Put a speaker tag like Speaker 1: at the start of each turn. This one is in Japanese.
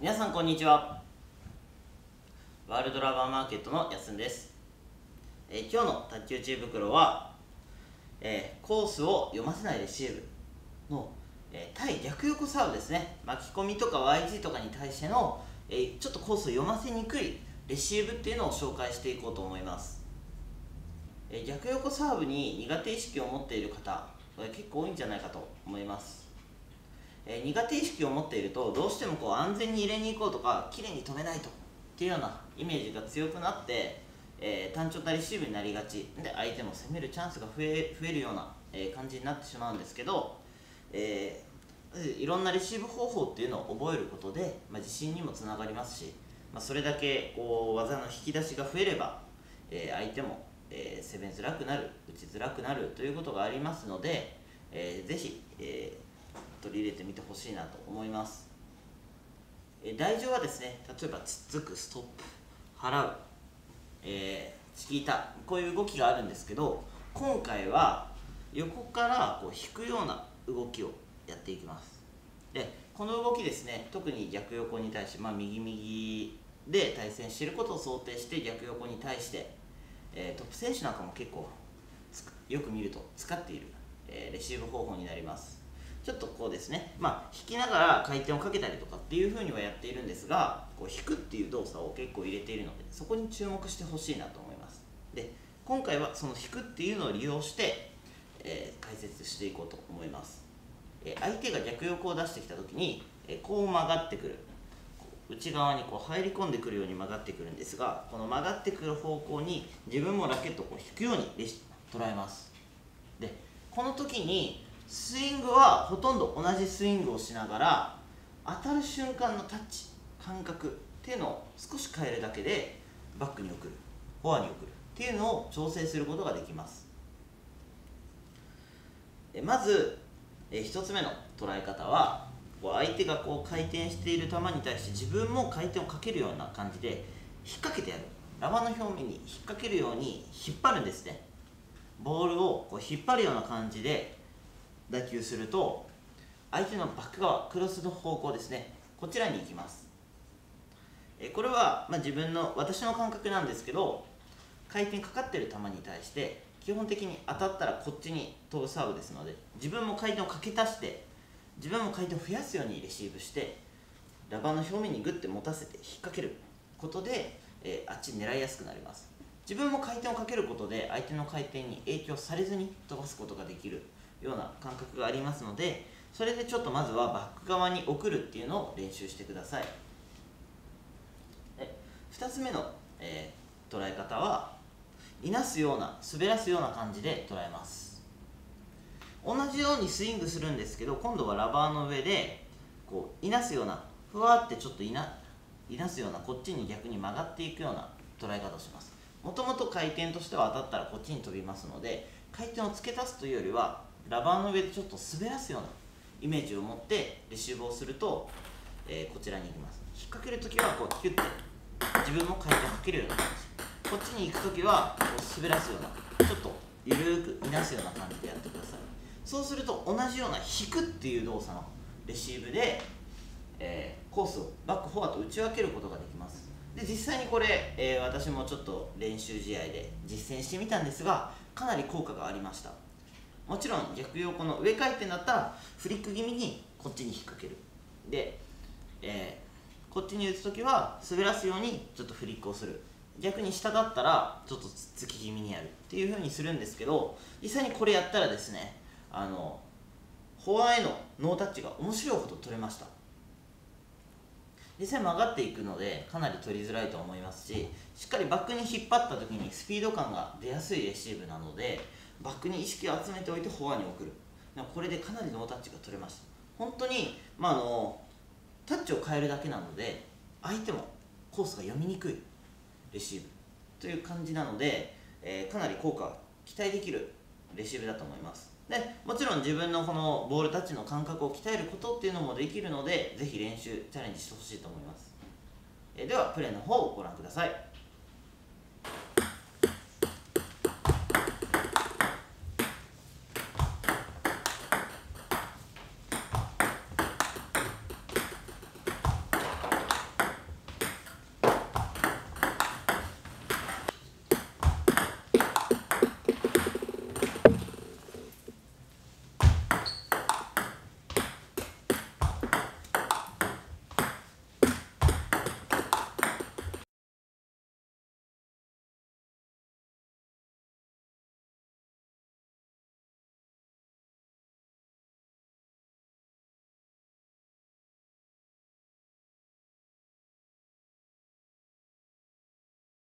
Speaker 1: 皆さんこんにちは。ワールドラバーマーケットのやすんです。今日の卓球知恵袋は、コースを読ませないレシーブの、対逆横サーブですね。巻き込みとか YG とかに対しての、ちょっとコースを読ませにくいレシーブっていうのを紹介していこうと思います。逆横サーブに苦手意識を持っている方、結構多いんじゃないかと思います。苦手意識を持っているとどうしても安全に入れに行こうとか綺麗に止めないとっていうようなイメージが強くなって、単調なレシーブになりがちで、相手も攻めるチャンスが増えるような、感じになってしまうんですけど、いろんなレシーブ方法っていうのを覚えることで、自信にもつながりますし、それだけ技の引き出しが増えれば、相手も、攻めづらくなる、打ちづらくなるということがありますので、ぜひ、取り入れてみてほしいなと思います。台上はですね、例えばつっつく、ストップ、払う、チキータ、こういう動きがあるんですけど、今回は横から引くような動きをやっていきます。でこの動きですね、特に逆横に対して、右右で対戦していることを想定して逆横に対して、トップ選手なんかも結構よく見ると使っている、レシーブ方法になります。ちょっとですね、引きながら回転をかけたりとかっていう風にはやっているんですが、引くっていう動作を結構入れているので、そこに注目してほしいなと思います。で今回はその引くっていうのを利用して、解説していこうと思います。相手が逆横を出してきた時に、こう曲がってくる、内側に入り込んでくるように曲がってくるんですが、この曲がってくる方向に自分もラケットを引くように捉えます。でこの時にスイングはほとんど同じスイングをしながら、当たる瞬間のタッチ感覚っていうのを少し変えるだけでバックに送る、フォアに送るっていうのを調整することができます。まず1つ目の捉え方は、相手が回転している球に対して自分も回転をかけるような感じで引っ掛けてやる。ラバーの表面に引っ掛けるように引っ張るんですね。ボールを引っ張るような感じで打球すると、相手のバック側、クロスの方向ですね、こちらに行きます。これは私の感覚なんですけど、回転かかっている球に対して基本的に当たったらこっちに飛ぶサーブですので、自分も回転をかけ足して、自分も回転を増やすようにレシーブして、ラバーの表面にグッて持たせて引っ掛けることで、あっちに狙いやすくなります。自分も回転をかけることで相手の回転に影響されずに飛ばすことができるような感覚がありますので、それでちょっとまずはバック側に送るっていうのを練習してください。2つ目の、捉え方は、いなすような、滑らすような感じで捉えます。同じようにスイングするんですけど、今度はラバーの上でいなすような、ふわってちょっといなすような、こっちに逆に曲がっていくような捉え方をします。もともと回転としては当たったらこっちに飛びますので、回転を付け足すというよりはラバーの上でちょっと滑らすようなイメージを持ってレシーブをすると、こちらに行きます。引っ掛けるときはキュッて自分も回転をかけるような感じ、こっちに行くときは滑らすような、ちょっとゆるくいなすような感じでやってください。そうすると同じような引くっていう動作のレシーブで、コースをバックフォアと打ち分けることができます。で実際にこれ、私もちょっと練習試合で実践してみたんですが、かなり効果がありました。もちろん逆横の上回転だったらフリック気味にこっちに引っ掛ける。で、こっちに打つときは滑らすようにちょっとフリックをする。逆に下だったらちょっとつっつき気味にやるっていう風にするんですけど、実際にこれやったらですね、フォアへのノータッチが面白いほど取れました。実際曲がっていくのでかなり取りづらいと思いますし、しっかりバックに引っ張った時にスピード感が出やすいレシーブなので、バックに意識を集めておいてフォアに送る。これでかなりノータッチが取れました。本当に、タッチを変えるだけなので相手もコースが読みにくいレシーブという感じなので、かなり効果が期待できるレシーブだと思います。でもちろん自分のこのボールタッチの感覚を鍛えることっていうのもできるので、ぜひ練習チャレンジしてほしいと思います。ではプレーの方をご覧ください。